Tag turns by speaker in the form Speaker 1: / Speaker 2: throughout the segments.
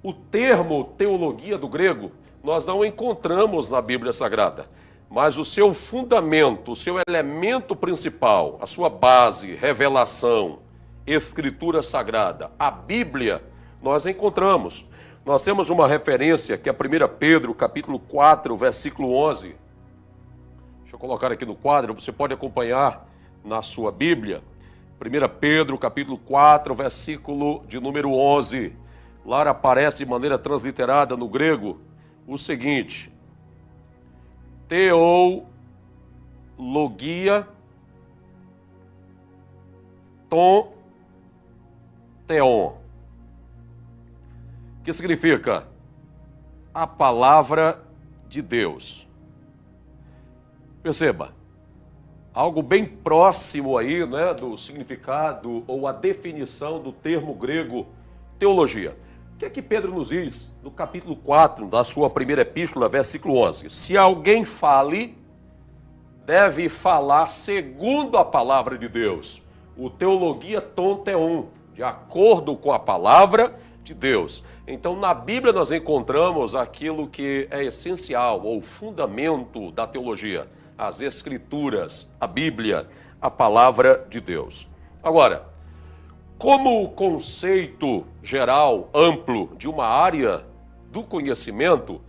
Speaker 1: O termo teologia do grego nós não encontramos na Bíblia Sagrada, mas o seu fundamento, o seu elemento principal, a sua base, revelação, escritura sagrada, a Bíblia, nós encontramos. Nós temos uma referência que é 1 Pedro, capítulo 4, versículo 11. Deixa eu colocar aqui no quadro, você pode acompanhar na sua Bíblia. 1 Pedro, capítulo 4, versículo de número 11. Lá aparece de maneira transliterada no grego o seguinte: teologia ton theon, que significa a palavra de Deus. Perceba, algo bem próximo aí, né, do significado ou a definição do termo grego teologia. O que é que Pedro nos diz no capítulo 4 da sua primeira epístola, versículo 11? Se alguém fale, deve falar segundo a palavra de Deus. O teologia ton theon, de acordo com a palavra de Deus. Então, na Bíblia nós encontramos aquilo que é essencial, ou fundamento da teologia, as Escrituras, a Bíblia, a palavra de Deus. Agora, como conceito geral, amplo, de uma área do conhecimento,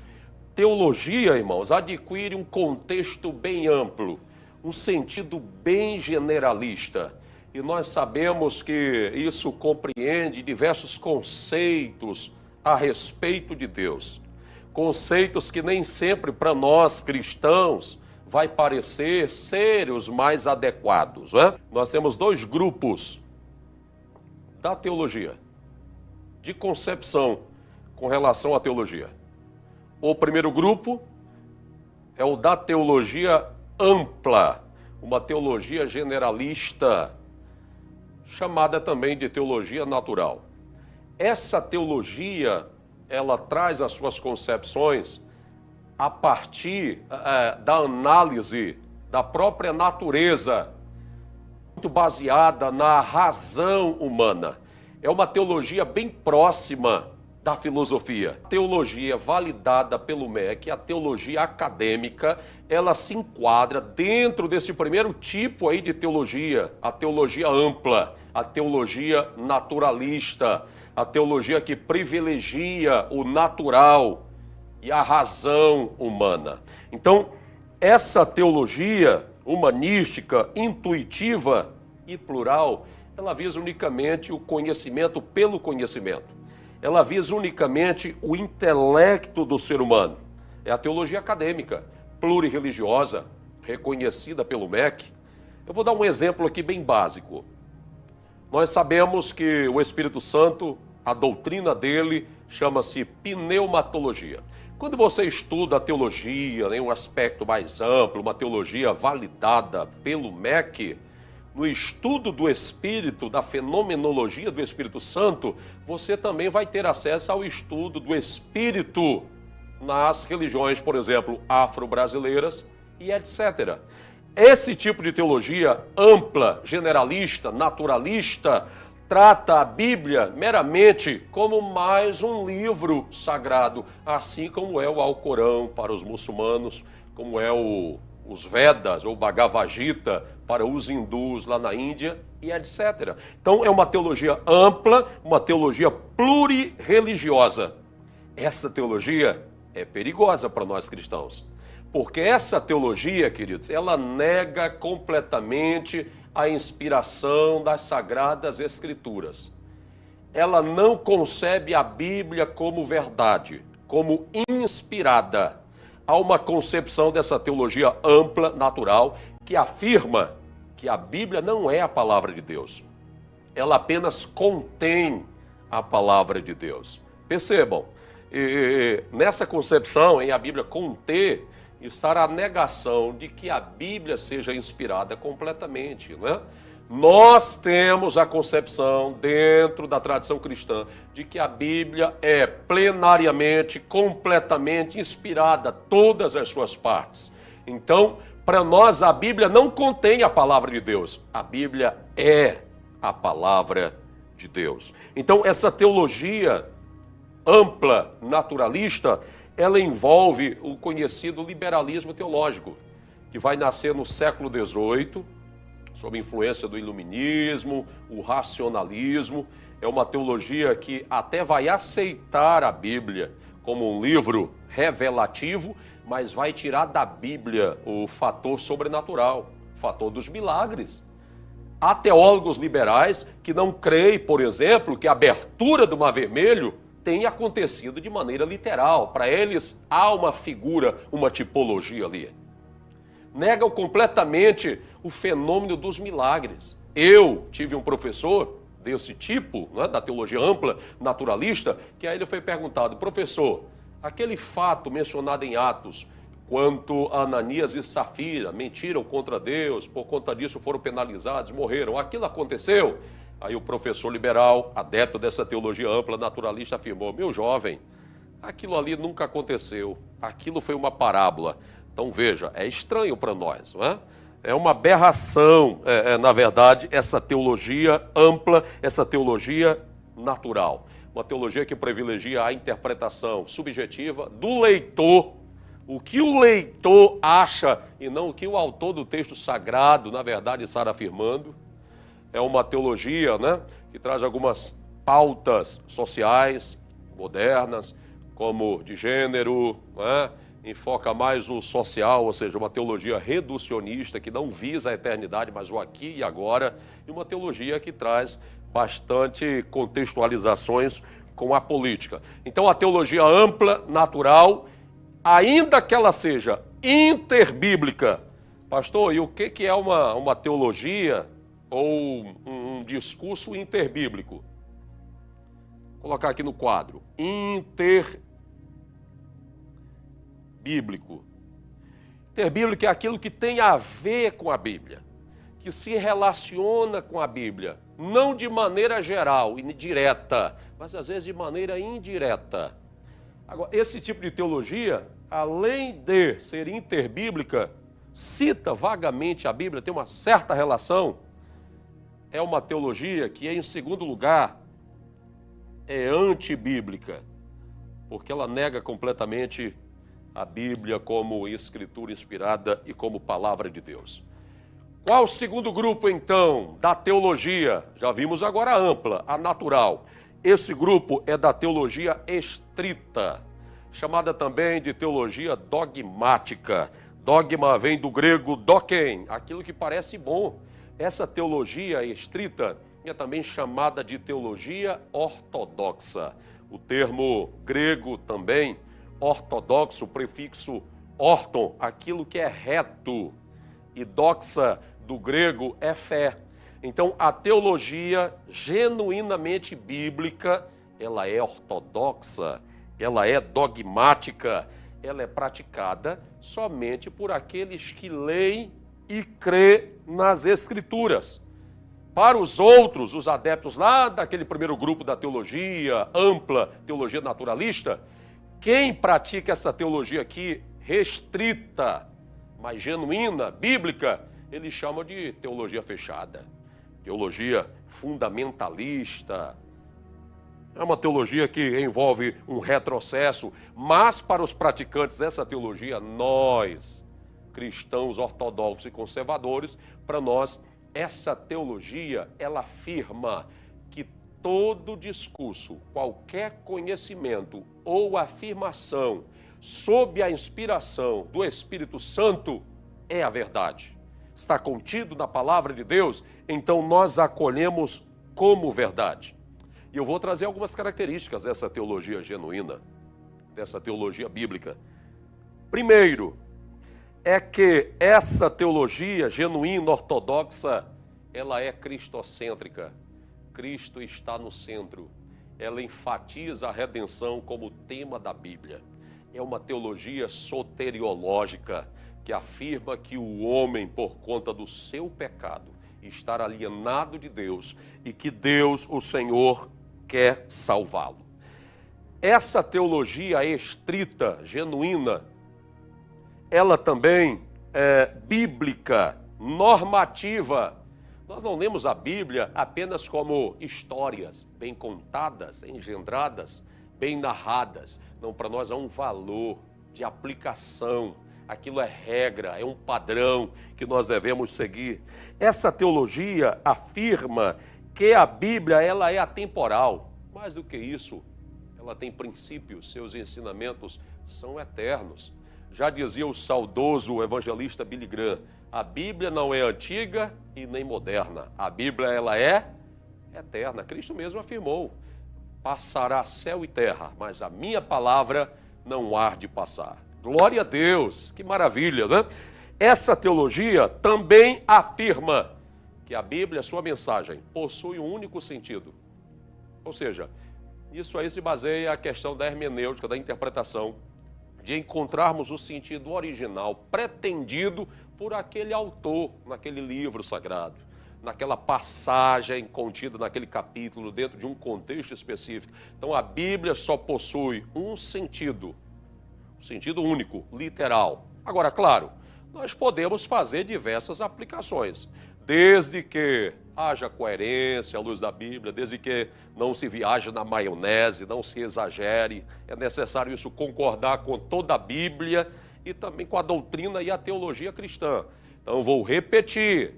Speaker 1: teologia, irmãos, adquire um contexto bem amplo, um sentido bem generalista. E nós sabemos que isso compreende diversos conceitos a respeito de Deus. Conceitos que nem sempre para nós cristãos vai parecer ser os mais adequados, né? Nós temos dois grupos da teologia, de concepção com relação à teologia. O primeiro grupo é o da teologia ampla, uma teologia generalista, chamada também de teologia natural. Essa teologia, ela traz as suas concepções a partir da análise da própria natureza, muito baseada na razão humana. É uma teologia bem próxima da filosofia. A teologia validada pelo MEC, a teologia acadêmica, ela se enquadra dentro desse primeiro tipo aí de teologia, a teologia ampla, a teologia naturalista, a teologia que privilegia o natural e a razão humana. Então, essa teologia humanística, intuitiva e plural, ela visa unicamente o conhecimento pelo conhecimento. Ela visa unicamente o intelecto do ser humano. É a teologia acadêmica, plurirreligiosa, reconhecida pelo MEC. Eu vou dar um exemplo aqui bem básico. Nós sabemos que o Espírito Santo, a doutrina dele, chama-se pneumatologia. Quando você estuda a teologia, em um aspecto mais amplo, uma teologia validada pelo MEC, no estudo do Espírito, da fenomenologia do Espírito Santo, você também vai ter acesso ao estudo do Espírito nas religiões, por exemplo, afro-brasileiras e etc. Esse tipo de teologia ampla, generalista, naturalista, trata a Bíblia meramente como mais um livro sagrado, assim como é o Alcorão para os muçulmanos, como é os Vedas ou Bhagavad Gita para os hindus lá na Índia e etc. Então é uma teologia ampla, uma teologia plurirreligiosa. Essa teologia é perigosa para nós cristãos, porque essa teologia, queridos, ela nega completamente a inspiração das Sagradas Escrituras. Ela não concebe a Bíblia como verdade, como inspirada. Há uma concepção dessa teologia ampla, natural, que afirma que a Bíblia não é a palavra de Deus. Ela apenas contém a palavra de Deus. Percebam, nessa concepção, em a Bíblia conter, estará a negação de que a Bíblia seja inspirada completamente, né? Nós temos a concepção dentro da tradição cristã de que a Bíblia é plenariamente, completamente inspirada, todas as suas partes. Então, para nós a Bíblia não contém a palavra de Deus, a Bíblia é a palavra de Deus. Então, essa teologia ampla naturalista, ela envolve o conhecido liberalismo teológico, que vai nascer no século XVIII, sob influência do iluminismo, o racionalismo. É uma teologia que até vai aceitar a Bíblia como um livro revelativo, mas vai tirar da Bíblia o fator sobrenatural, o fator dos milagres. Há teólogos liberais que não creem, por exemplo, que a abertura do Mar Vermelho tenha acontecido de maneira literal. Para eles, há uma figura, uma tipologia ali. Negam completamente o fenômeno dos milagres. Eu tive um professor desse tipo, né, da teologia ampla, naturalista, que aí ele foi perguntado: professor, aquele fato mencionado em Atos, quanto a Ananias e Safira mentiram contra Deus, por conta disso foram penalizados, morreram, aquilo aconteceu? Aí o professor liberal, adepto dessa teologia ampla, naturalista, afirmou: meu jovem, aquilo ali nunca aconteceu, aquilo foi uma parábola. Então veja, é estranho para nós, não é? É uma aberração, na verdade, essa teologia ampla, essa teologia natural. Uma teologia que privilegia a interpretação subjetiva do leitor, o que o leitor acha e não o que o autor do texto sagrado, na verdade, está afirmando. É uma teologia, né, que traz algumas pautas sociais, modernas, como de gênero, né, enfoca mais o social, ou seja, uma teologia reducionista que não visa a eternidade, mas o aqui e agora, e uma teologia que traz bastante contextualizações com a política. Então, a teologia ampla, natural, ainda que ela seja interbíblica. Pastor, e o que é uma teologia ou um discurso interbíblico? Vou colocar aqui no quadro. Interbíblico. Interbíblico é aquilo que tem a ver com a Bíblia, que se relaciona com a Bíblia, não de maneira geral e direta, mas às vezes de maneira indireta. Agora, esse tipo de teologia, além de ser interbíblica, cita vagamente a Bíblia, tem uma certa relação, é uma teologia que, em segundo lugar, é antibíblica, porque ela nega completamente a Bíblia como escritura inspirada e como palavra de Deus. Qual o segundo grupo, então, da teologia? Já vimos agora a ampla, a natural. Esse grupo é da teologia estrita, chamada também de teologia dogmática. Dogma vem do grego doken, aquilo que parece bom. Essa teologia estrita é também chamada de teologia ortodoxa. O termo grego também, ortodoxo, o prefixo orton, aquilo que é reto, e doxa do grego é fé. Então, a teologia genuinamente bíblica, ela é ortodoxa, ela é dogmática, ela é praticada somente por aqueles que leem e crê nas Escrituras. Para os outros, os adeptos lá daquele primeiro grupo da teologia ampla, teologia naturalista, quem pratica essa teologia aqui restrita, mas genuína, bíblica, eles chamam de teologia fechada, teologia fundamentalista. É uma teologia que envolve um retrocesso, mas para os praticantes dessa teologia, nós, cristãos ortodoxos e conservadores, para nós, essa teologia, ela afirma que todo discurso, qualquer conhecimento ou afirmação sob a inspiração do Espírito Santo é a verdade. Está contido na palavra de Deus, então nós acolhemos como verdade. E eu vou trazer algumas características dessa teologia genuína, dessa teologia bíblica. Primeiro, é que essa teologia genuína, ortodoxa, ela é cristocêntrica. Cristo está no centro. Ela enfatiza a redenção como tema da Bíblia. É uma teologia soteriológica que afirma que o homem, por conta do seu pecado, está alienado de Deus e que Deus, o Senhor, quer salvá-lo. Essa teologia estrita, genuína, ela também é bíblica, normativa. Nós não lemos a Bíblia apenas como histórias bem contadas, engendradas, bem narradas. Não, para nós há um valor de aplicação. Aquilo é regra, é um padrão que nós devemos seguir. Essa teologia afirma que a Bíblia ela é atemporal. Mais do que isso, ela tem princípios, seus ensinamentos são eternos. Já dizia o saudoso evangelista Billy Graham, a Bíblia não é antiga e nem moderna. A Bíblia ela é eterna. Cristo mesmo afirmou, passará céu e terra, mas a minha palavra não há de passar. Glória a Deus, que maravilha, né? Essa teologia também afirma que a Bíblia, sua mensagem, possui um único sentido. Ou seja, isso aí se baseia a questão da hermenêutica, da interpretação, de encontrarmos o sentido original, pretendido por aquele autor, naquele livro sagrado, naquela passagem contida naquele capítulo, dentro de um contexto específico. Então a Bíblia só possui um sentido único, literal. Agora, claro, nós podemos fazer diversas aplicações, desde que haja coerência à luz da Bíblia, desde que não se viaje na maionese, não se exagere. É necessário isso concordar com toda a Bíblia e também com a doutrina e a teologia cristã. Então, vou repetir.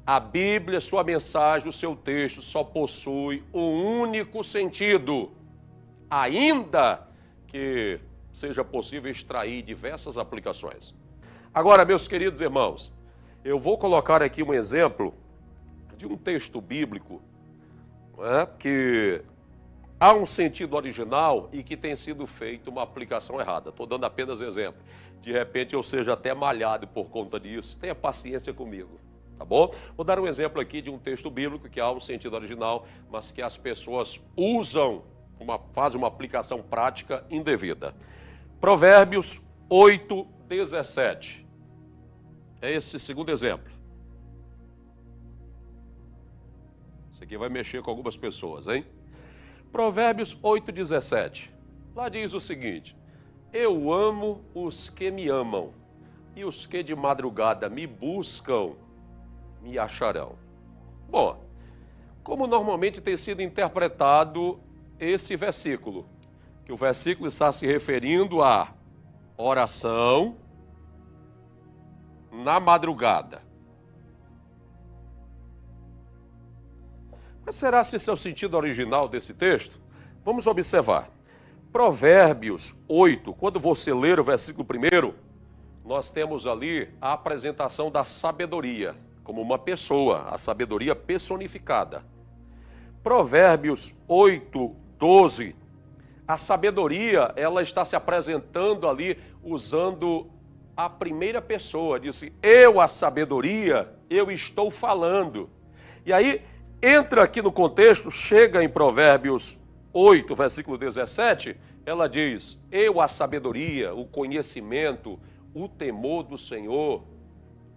Speaker 1: A Bíblia, sua mensagem, o seu texto só possui um único sentido, ainda que seja possível extrair diversas aplicações. Agora, meus queridos irmãos, eu vou colocar aqui um exemplo de um texto bíblico, que há um sentido original e que tem sido feita uma aplicação errada. Estou dando apenas exemplo. De repente eu seja até malhado por conta disso. Tenha paciência comigo, tá bom? Vou dar um exemplo aqui de um texto bíblico que há um sentido original, mas que as pessoas fazem uma aplicação prática indevida. Provérbios 8:17. É esse segundo exemplo. Isso aqui vai mexer com algumas pessoas, hein? Provérbios 8:17. Lá diz o seguinte: eu amo os que me amam, e os que de madrugada me buscam, me acharão. Bom, como normalmente tem sido interpretado esse versículo? Que o versículo está se referindo à oração na madrugada. Mas será se esse é o sentido original desse texto? Vamos observar. Provérbios 8, quando você ler o versículo 1, nós temos ali a apresentação da sabedoria, como uma pessoa, a sabedoria personificada. Provérbios 8:12, a sabedoria, ela está se apresentando ali usando a primeira pessoa. Disse, eu, a sabedoria, eu estou falando. E aí, entra aqui no contexto, chega em Provérbios 8, versículo 17, ela diz, eu, a sabedoria, o conhecimento, o temor do Senhor,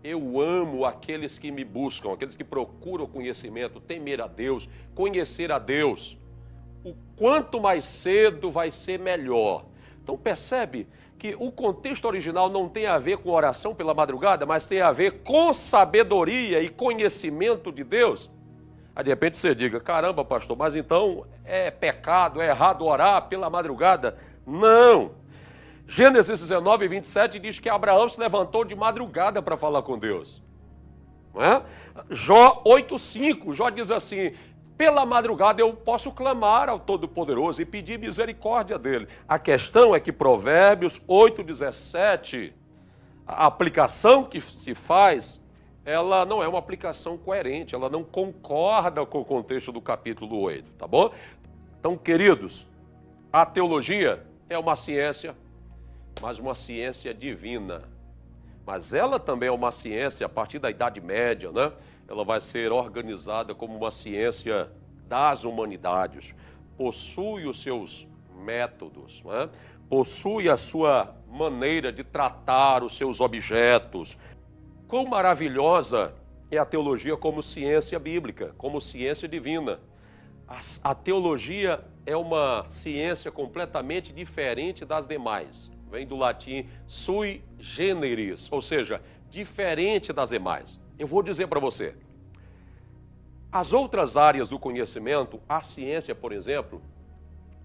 Speaker 1: eu amo aqueles que me buscam, aqueles que procuram conhecimento, temer a Deus, conhecer a Deus. O quanto mais cedo vai ser melhor. Então percebe que o contexto original não tem a ver com oração pela madrugada, mas tem a ver com sabedoria e conhecimento de Deus. Aí de repente você diga, caramba pastor, mas então é pecado, é errado orar pela madrugada? Não. Gênesis 19:27 diz que Abraão se levantou de madrugada para falar com Deus. Não é? Jó 8:5, Jó diz assim, pela madrugada eu posso clamar ao Todo-Poderoso e pedir misericórdia dele. A questão é que Provérbios 8:17, a aplicação que se faz, ela não é uma aplicação coerente, ela não concorda com o contexto do capítulo 8, tá bom? Então, queridos, a teologia é uma ciência, mas uma ciência divina. Mas ela também é uma ciência a partir da Idade Média, né? Ela vai ser organizada como uma ciência das humanidades, possui os seus métodos, né? Possui a sua maneira de tratar os seus objetos. Quão maravilhosa é a teologia como ciência bíblica, como ciência divina. A teologia é uma ciência completamente diferente das demais. Vem do latim sui generis, ou seja, diferente das demais. Eu vou dizer para você, as outras áreas do conhecimento, a ciência, por exemplo,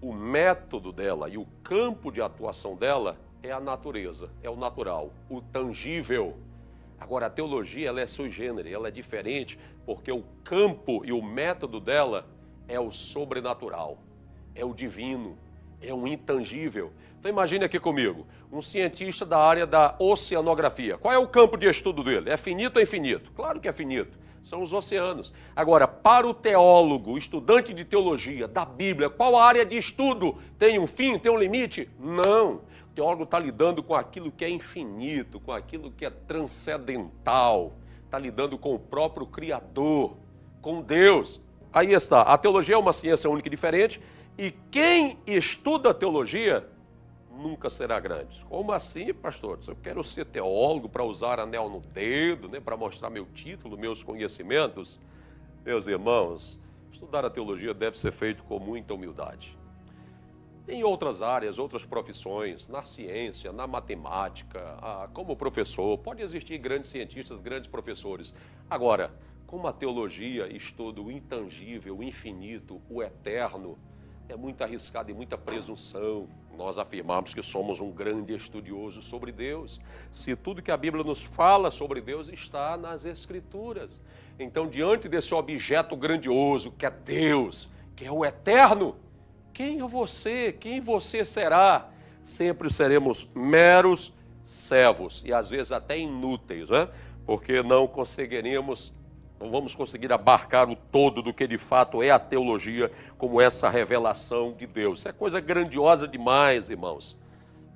Speaker 1: o método dela e o campo de atuação dela é a natureza, é o natural, o tangível. Agora, a teologia, ela é sui generis, ela é diferente, porque o campo e o método dela é o sobrenatural, é o divino, é um intangível. Então imagine aqui comigo, um cientista da área da oceanografia. Qual é o campo de estudo dele? É finito ou infinito? Claro que é finito, são os oceanos. Agora, para o teólogo, estudante de teologia, da Bíblia, qual a área de estudo? Tem um fim, tem um limite? Não. O teólogo está lidando com aquilo que é infinito, com aquilo que é transcendental, está lidando com o próprio Criador, com Deus. Aí está, a teologia é uma ciência única e diferente, e quem estuda teologia nunca será grande. Como assim, pastor? Eu quero ser teólogo para usar anel no dedo, né, para mostrar meu título, meus conhecimentos. Meus irmãos, estudar a teologia deve ser feito com muita humildade. Em outras áreas, outras profissões, na ciência, na matemática, como professor, pode existir grandes cientistas, grandes professores. Agora, como a teologia estuda o intangível, o infinito, o eterno, é muito arriscado e muita presunção nós afirmarmos que somos um grande estudioso sobre Deus, se tudo que a Bíblia nos fala sobre Deus está nas Escrituras. Então, diante desse objeto grandioso que é Deus, que é o eterno, quem você será? Sempre seremos meros servos e às vezes até inúteis, né? Porque não vamos conseguir abarcar o todo do que de fato é a teologia, como essa revelação de Deus. Isso é coisa grandiosa demais, irmãos,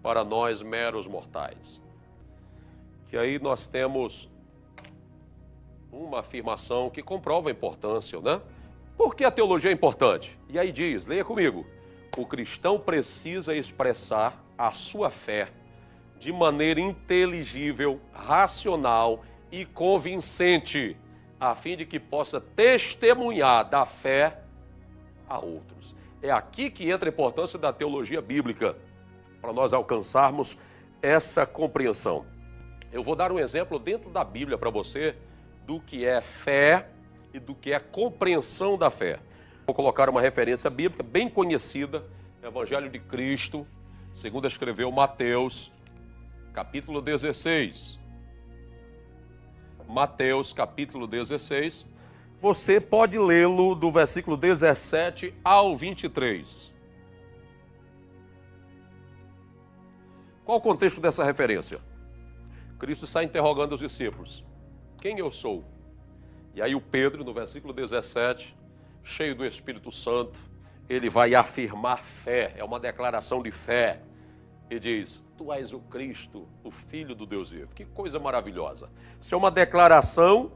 Speaker 1: para nós meros mortais. Que aí nós temos uma afirmação que comprova a importância, né? Por que a teologia é importante? E aí diz, leia comigo, o cristão precisa expressar a sua fé de maneira inteligível, racional e convincente, a fim de que possa testemunhar da fé a outros. É aqui que entra a importância da teologia bíblica, para nós alcançarmos essa compreensão. Eu vou dar um exemplo dentro da Bíblia para você do que é fé e do que é compreensão da fé. Vou colocar uma referência bíblica bem conhecida, Evangelho de Cristo, segundo escreveu Mateus, capítulo 16. Mateus, capítulo 16. Você pode lê-lo do versículo 17 ao 23. Qual o contexto dessa referência? Cristo está interrogando os discípulos. Quem eu sou? E aí o Pedro, no versículo 17, cheio do Espírito Santo, ele vai afirmar fé, é uma declaração de fé. E diz, tu és o Cristo, o Filho do Deus vivo. Que coisa maravilhosa. Isso é uma declaração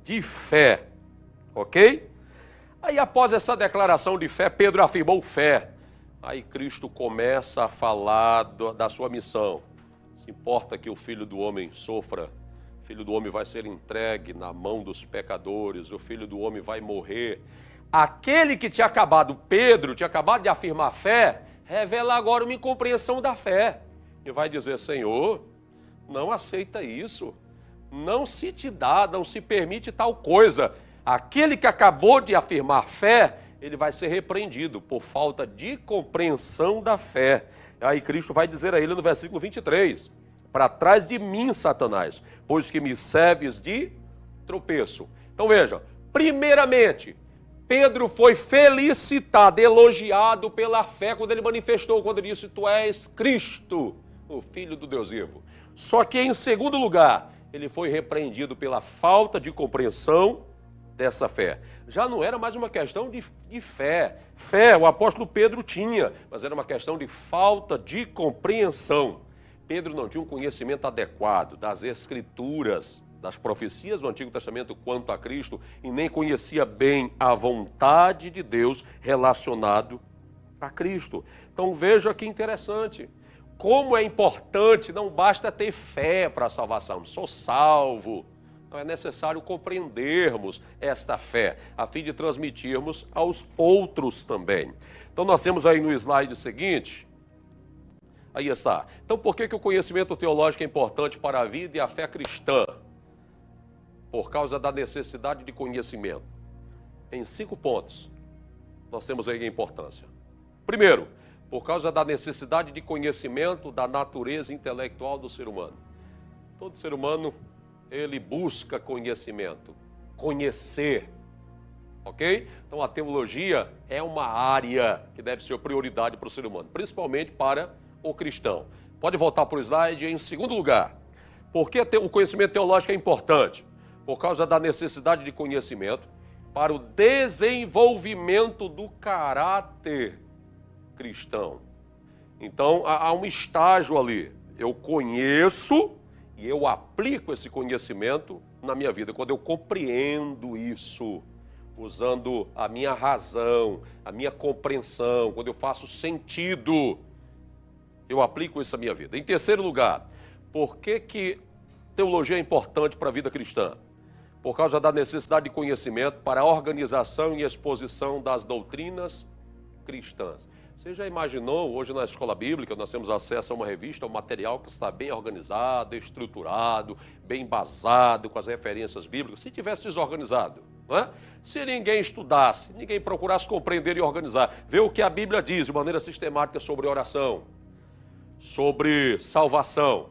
Speaker 1: de fé, ok? Aí após essa declaração de fé, Pedro afirmou fé. Aí Cristo começa a falar da sua missão. Se importa que o Filho do Homem sofra, o Filho do Homem vai ser entregue na mão dos pecadores, o Filho do Homem vai morrer. Aquele que tinha acabado, Pedro, tinha acabado de afirmar fé, revela agora uma incompreensão da fé. E vai dizer, Senhor, não aceita isso. Não se te dá, não se permite tal coisa. Aquele que acabou de afirmar fé, ele vai ser repreendido por falta de compreensão da fé. Aí Cristo vai dizer a ele no versículo 23, para trás de mim, Satanás, pois que me serves de tropeço. Então veja, primeiramente, Pedro foi felicitado, elogiado pela fé quando ele manifestou, quando ele disse, tu és Cristo, o Filho do Deus vivo. Só que em segundo lugar, ele foi repreendido pela falta de compreensão dessa fé. Já não era mais uma questão de fé. Fé, o apóstolo Pedro tinha, mas era uma questão de falta de compreensão. Pedro não tinha um conhecimento adequado das Escrituras, das profecias do Antigo Testamento quanto a Cristo, e nem conhecia bem a vontade de Deus relacionado a Cristo. Então veja que interessante, como é importante, não basta ter fé para a salvação, sou salvo, não é necessário compreendermos esta fé, a fim de transmitirmos aos outros também. Então nós temos aí no slide seguinte, aí está, então por que o conhecimento teológico é importante para a vida e a fé cristã? Por causa da necessidade de conhecimento. Em 5 pontos, nós temos aí a importância. Primeiro, por causa da necessidade de conhecimento da natureza intelectual do ser humano. Todo ser humano, ele busca conhecimento, conhecer, ok? Então a teologia é uma área que deve ser prioridade para o ser humano, principalmente para o cristão. Pode voltar para o slide. Em segundo lugar, por que o conhecimento teológico é importante? Por causa da necessidade de conhecimento para o desenvolvimento do caráter cristão. Então, há um estágio ali. Eu conheço e eu aplico esse conhecimento na minha vida. Quando eu compreendo isso, usando a minha razão, a minha compreensão, quando eu faço sentido, eu aplico isso à minha vida. Em terceiro lugar, por que teologia é importante para a vida cristã? Por causa da necessidade de conhecimento para a organização e exposição das doutrinas cristãs. Você já imaginou, hoje na escola bíblica, nós temos acesso a uma revista, um material que está bem organizado, estruturado, bem embasado, com as referências bíblicas. Se tivesse desorganizado, não é? Se ninguém estudasse, ninguém procurasse compreender e organizar, ver o que a Bíblia diz de maneira sistemática sobre oração, sobre salvação,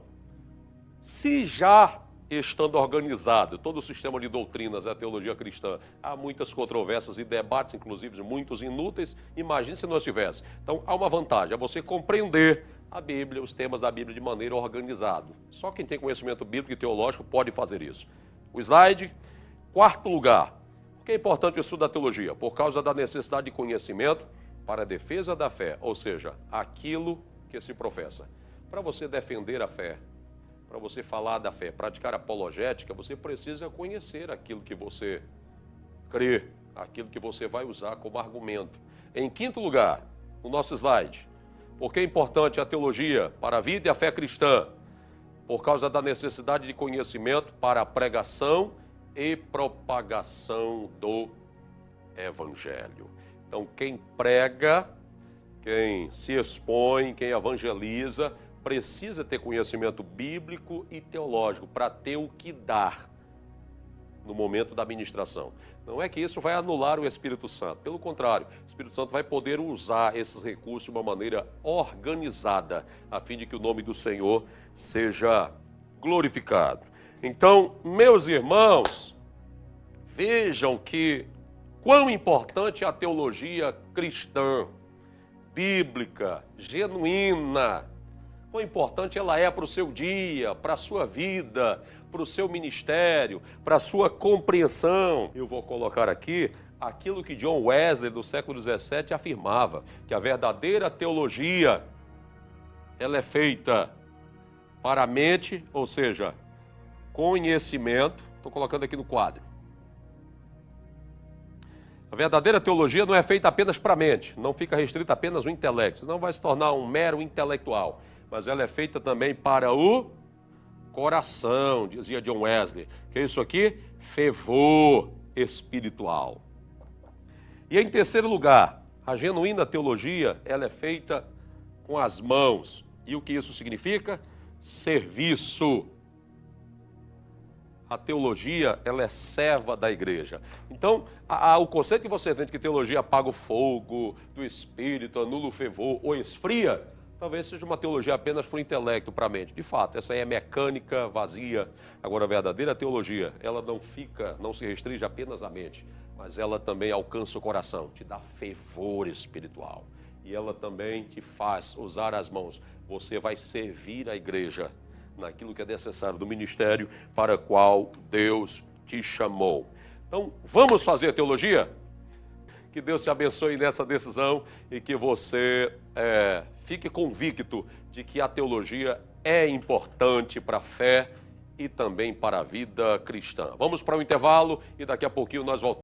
Speaker 1: se já estando organizado todo o sistema de doutrinas da teologia cristã, há muitas controvérsias e debates, inclusive muitos inúteis, imagine se não tivesse. Então há uma vantagem, é você compreender a Bíblia, os temas da Bíblia de maneira organizada. Só quem tem conhecimento bíblico e teológico pode fazer isso. O slide, quarto lugar, por que é importante o estudo da teologia? Por causa da necessidade de conhecimento para a defesa da fé, ou seja, aquilo que se professa. Para você defender a fé, para você falar da fé, praticar apologética, você precisa conhecer aquilo que você crê, aquilo que você vai usar como argumento. Em quinto lugar, no nosso slide, por que é importante a teologia para a vida e a fé cristã? Por causa da necessidade de conhecimento para a pregação e propagação do Evangelho. Então, quem prega, quem se expõe, quem evangeliza, precisa ter conhecimento bíblico e teológico para ter o que dar no momento da ministração. Não é que isso vai anular o Espírito Santo. Pelo contrário, o Espírito Santo vai poder usar esses recursos de uma maneira organizada, a fim de que o nome do Senhor seja glorificado. Então, meus irmãos, vejam que quão importante é a teologia cristã, bíblica, genuína. Quão importante ela é para o seu dia, para a sua vida, para o seu ministério, para a sua compreensão. Eu vou colocar aqui aquilo que John Wesley, do século XVII, afirmava, que a verdadeira teologia, ela é feita para a mente, ou seja, conhecimento. Estou colocando aqui no quadro. A verdadeira teologia não é feita apenas para a mente, não fica restrita apenas ao intelecto, senão vai se tornar um mero intelectual. Mas ela é feita também para o coração, dizia John Wesley. Que é isso aqui? Fervor espiritual. E em terceiro lugar, a genuína teologia, ela é feita com as mãos. E o que isso significa? Serviço. A teologia, ela é serva da igreja. Então, o conceito que você tem de que teologia apaga o fogo do espírito, anula o fervor ou esfria, talvez seja uma teologia apenas para o intelecto, para a mente. De fato, essa aí é mecânica, vazia. Agora, a verdadeira teologia, ela não se restringe apenas à mente, mas ela também alcança o coração, te dá fervor espiritual. E ela também te faz usar as mãos. Você vai servir a igreja naquilo que é necessário do ministério para o qual Deus te chamou. Então, vamos fazer teologia? Que Deus te abençoe nessa decisão e que você fique convicto de que a teologia é importante para a fé e também para a vida cristã. Vamos para o intervalo e daqui a pouquinho nós voltamos.